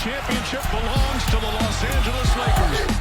championship belongs to the Los Angeles Lakers.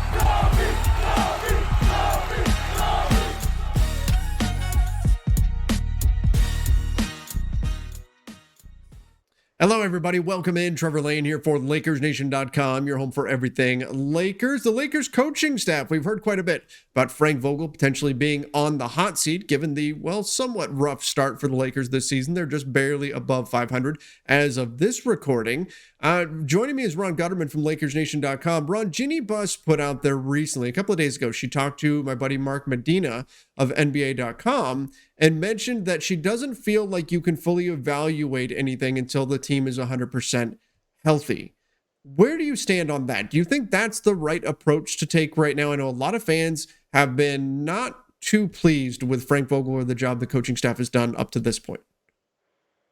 Hello, everybody. Welcome in. Trevor Lane here for LakersNation.com, your home for everything Lakers. The Lakers coaching staff, we've heard quite a bit about Frank Vogel potentially being on the hot seat, given the, somewhat rough start for the Lakers this season. They're just barely above 500 as of this recording. Joining me is Ron Gutterman from LakersNation.com. Ron, Jeanie Buss put out there recently, a couple of days ago, she talked to my buddy Mark Medina of NBA.com and mentioned that she doesn't feel like you can fully evaluate anything until the team is 100% healthy. Where do you stand on that? Do you think that's the right approach to take right now? I know a lot of fans have been not too pleased with Frank Vogel or the job the coaching staff has done up to this point.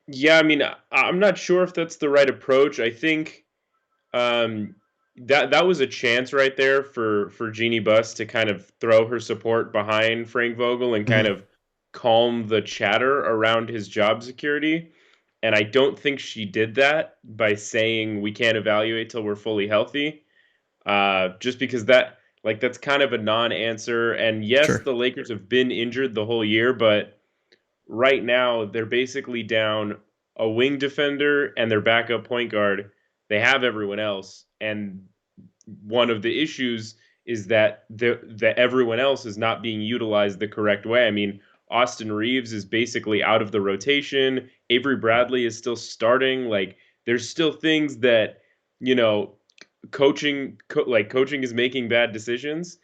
Yeah, I mean, I'm not sure if that's the right approach. I think that was a chance right there for Jeanie Buss to kind of throw her support behind Frank Vogel and kind of calm the chatter around his job security. And I don't think she did that by saying we can't evaluate till we're fully healthy. Just because that's kind of a non-answer. And yes, Sure. The Lakers have been injured the whole year, but right now they're basically down a wing defender and their backup point guard. They have everyone else, and one of the issues is that the everyone else is not being utilized the correct way. I mean, Austin Reeves is basically out of the rotation. Avery Bradley is still starting. Like, there's still things that, coaching is making bad decisions.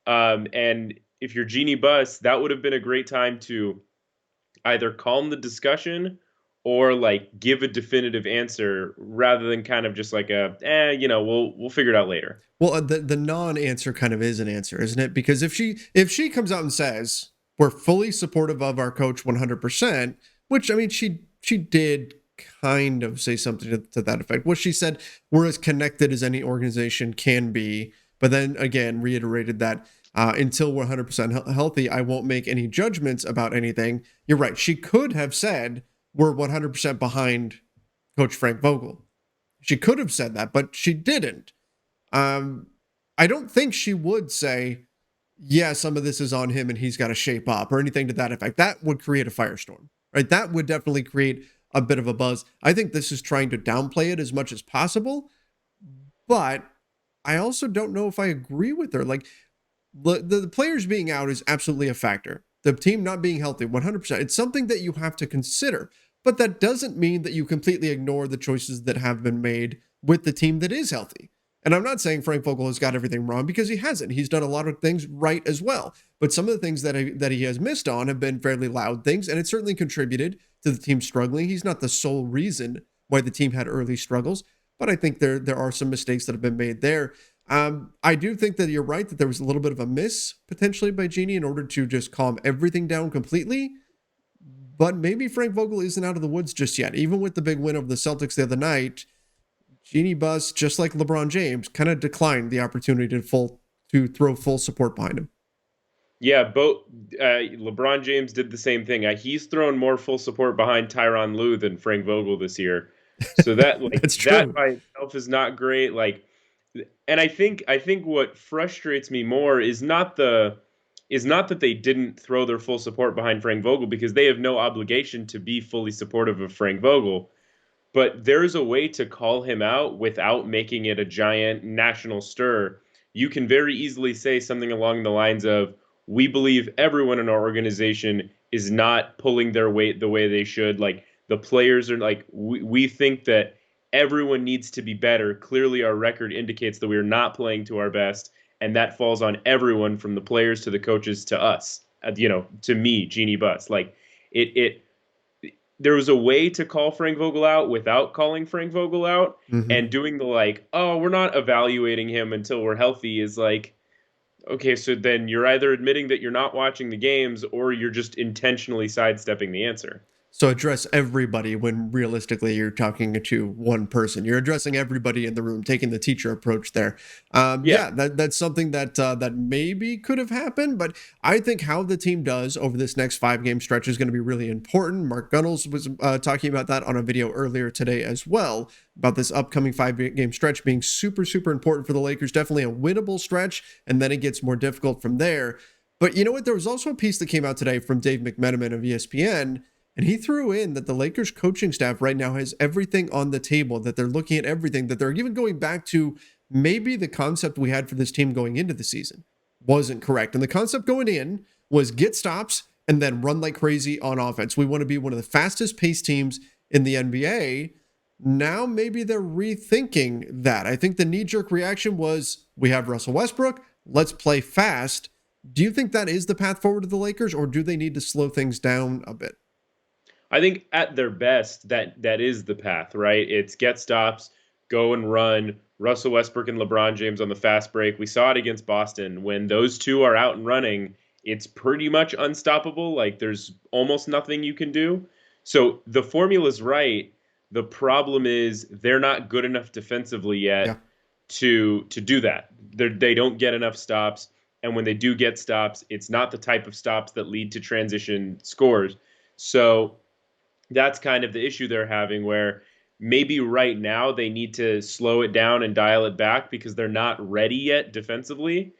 And if you're Jeanie Buss, that would have been a great time to either calm the discussion or give a definitive answer rather than kind of just we'll figure it out later. Well, the non-answer kind of is an answer, isn't it? Because if she comes out and says we're fully supportive of our coach 100%, which, I mean, she did kind of say something to that effect. What she said, we're as connected as any organization can be, but then again reiterated that until we're 100% healthy, I won't make any judgments about anything. You're right. She could have said we're 100% behind Coach Frank Vogel. She could have said that, but she didn't. I don't think she would say, yeah, some of this is on him and he's got to shape up or anything to that effect. That would create a firestorm, right? That would definitely create a bit of a buzz. I think this is trying to downplay it as much as possible, but I also don't know if I agree with her. Like, the players being out is absolutely a factor. The team not being healthy, 100%. It's something that you have to consider, but that doesn't mean that you completely ignore the choices that have been made with the team that is healthy. And I'm not saying Frank Vogel has got everything wrong, because he hasn't. He's done a lot of things right as well. But some of the things that he has missed on have been fairly loud things, and it certainly contributed to the team struggling. He's not the sole reason why the team had early struggles, but I think there are some mistakes that have been made there. I do think that you're right that there was a little bit of a miss potentially by Jeanie in order to just calm everything down completely. But maybe Frank Vogel isn't out of the woods just yet. Even with the big win over the Celtics the other night, Jeanie Buss, just like LeBron James, kind of declined the opportunity to throw full support behind him. Yeah, both LeBron James did the same thing. He's thrown more full support behind Tyronn Lue than Frank Vogel this year. So that That's true. That by itself is not great. And I think what frustrates me more is not that they didn't throw their full support behind Frank Vogel, because they have no obligation to be fully supportive of Frank Vogel. But there's a way to call him out without making it a giant national stir. You can very easily say something along the lines of, we believe everyone in our organization is not pulling their weight the way they should. Like, the players are we think that everyone needs to be better. Clearly, our record indicates that we are not playing to our best, and that falls on everyone from the players to the coaches to us, to me, Jeanie Buss. There was a way to call Frank Vogel out without calling Frank Vogel out, and doing we're not evaluating him until we're healthy is okay, so then you're either admitting that you're not watching the games or you're just intentionally sidestepping the answer. So address everybody when realistically you're talking to one person. You're addressing everybody in the room, taking the teacher approach there. Yeah. That's something that maybe could have happened, but I think how the team does over this next 5-game stretch is going to be really important. Mark Gunnels was talking about that on a video earlier today as well, about this upcoming 5-game stretch being super, super important for the Lakers. Definitely a winnable stretch, and then it gets more difficult from there. But you know what? There was also a piece that came out today from Dave McMenamin of ESPN, and he threw in that the Lakers coaching staff right now has everything on the table, that they're looking at everything, that they're even going back to maybe the concept we had for this team going into the season wasn't correct. And the concept going in was get stops and then run like crazy on offense. We want to be one of the fastest paced teams in the NBA. Now maybe they're rethinking that. I think the knee-jerk reaction was, we have Russell Westbrook, let's play fast. Do you think that is the path forward to the Lakers, or do they need to slow things down a bit? I think at their best, that is the path, right? It's get stops, go and run. Russell Westbrook and LeBron James on the fast break. We saw it against Boston. When those two are out and running, it's pretty much unstoppable. Like there's almost nothing you can do. So the formula's right. The problem is they're not good enough defensively yet Yeah. to do that. They don't get enough stops. And when they do get stops, it's not the type of stops that lead to transition scores. So that's kind of the issue they're having, where maybe right now they need to slow it down and dial it back because they're not ready yet defensively.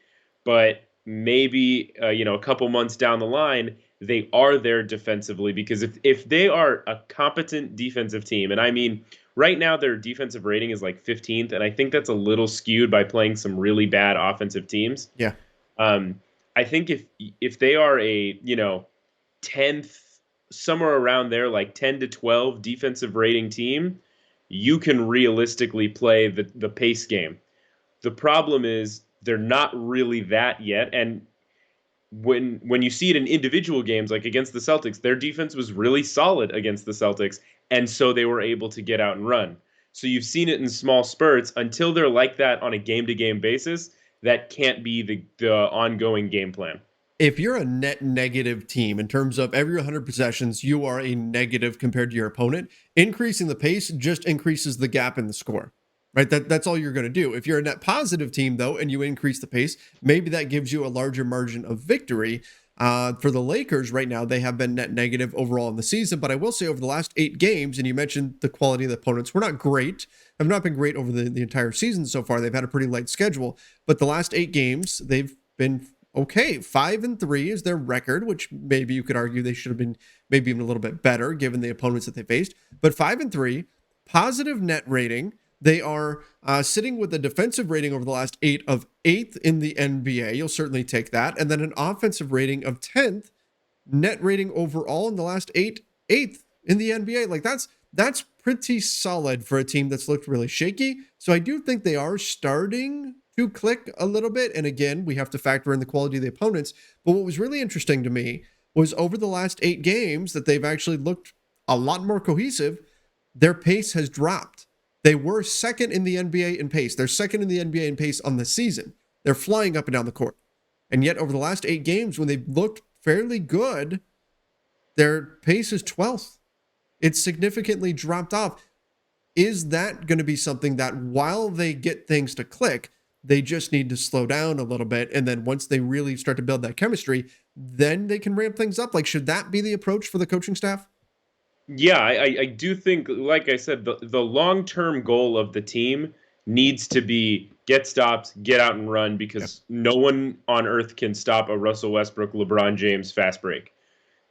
But maybe a couple months down the line, they are there defensively, because if they are a competent defensive team, and I mean right now their defensive rating is like 15th, and I think that's a little skewed by playing some really bad offensive teams. Yeah. I think if they are a 10th, somewhere around there, like 10 to 12 defensive rating team, you can realistically play the pace game. The problem is they're not really that yet. And when you see it in individual games, like against the Celtics, their defense was really solid against the Celtics. And so they were able to get out and run. So you've seen it in small spurts. Until they're like that on a game-to-game basis, that can't be the ongoing game plan. If you're a net negative team in terms of every 100 possessions, you are a negative compared to your opponent, increasing the pace just increases the gap in the score, right? That's all you're going to do. If you're a net positive team, though, and you increase the pace, maybe that gives you a larger margin of victory. For the Lakers right now, they have been net negative overall in the season, but I will say over the last 8 games, and you mentioned the quality of the opponents were not great, have not been great over the entire season so far. They've had a pretty light schedule, but the last 8 games, they've been okay. 5-3 is their record, which maybe you could argue they should have been maybe even a little bit better given the opponents that they faced. But 5-3, positive net rating. They are sitting with a defensive rating over the last 8 of 8th in the NBA. You'll certainly take that. And then an offensive rating of 10th, net rating overall in the last 8th in the NBA. Like that's pretty solid for a team that's looked really shaky. So I do think they are starting to click a little bit. And again, we have to factor in the quality of the opponents. But what was really interesting to me was over the last 8 games that they've actually looked a lot more cohesive, their pace has dropped. They were second in the NBA in pace. They're second in the NBA in pace on the season. They're flying up and down the court. And yet over the last 8 games, when they've looked fairly good, their pace is 12th. It's significantly dropped off. Is that going to be something that while they get things to click, they just need to slow down a little bit, and then once they really start to build that chemistry, then they can ramp things up? Like, should that be the approach for the coaching staff? Yeah, I do think, like I said, the long-term goal of the team needs to be get stops, get out and run, because no one on earth can stop a Russell Westbrook, LeBron James fast break.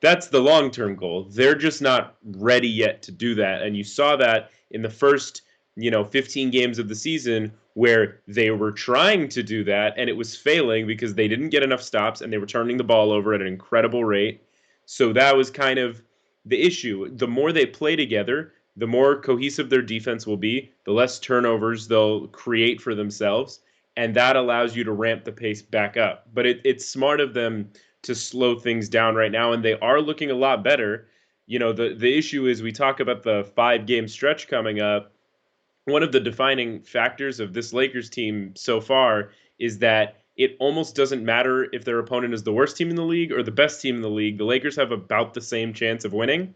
That's the long-term goal. They're just not ready yet to do that. And you saw that in the first, 15 games of the season, where they were trying to do that and it was failing because they didn't get enough stops and they were turning the ball over at an incredible rate. So that was kind of the issue. The more they play together, the more cohesive their defense will be, the less turnovers they'll create for themselves, and that allows you to ramp the pace back up. But it's smart of them to slow things down right now, and they are looking a lot better. The issue is, we talk about the 5-game stretch coming up. One of the defining factors of this Lakers team so far is that it almost doesn't matter if their opponent is the worst team in the league or the best team in the league. The Lakers have about the same chance of winning.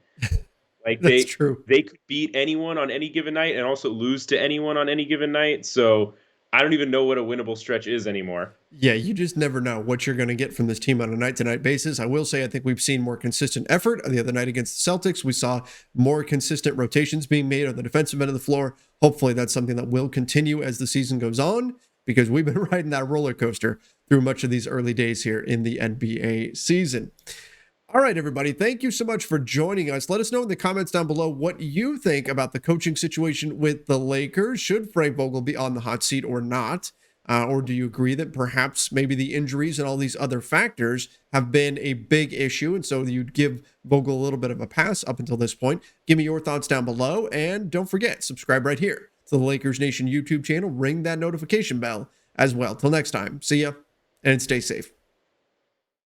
Like That's true. they could beat anyone on any given night and also lose to anyone on any given night. So I don't even know what a winnable stretch is anymore. Yeah, you just never know what you're going to get from this team on a night-to-night basis. I will say I think we've seen more consistent effort. The other night against the Celtics, we saw more consistent rotations being made on the defensive end of the floor. Hopefully that's something that will continue as the season goes on, because we've been riding that roller coaster through much of these early days here in the NBA season. All right, everybody, thank you so much for joining us. Let us know in the comments down below what you think about the coaching situation with the Lakers. Should Frank Vogel be on the hot seat or not? Or do you agree that perhaps maybe the injuries and all these other factors have been a big issue, and so you'd give Vogel a little bit of a pass up until this point? Give me your thoughts down below, and don't forget, subscribe right here to the Lakers Nation YouTube channel. Ring that notification bell as well. Till next time, see ya, and stay safe.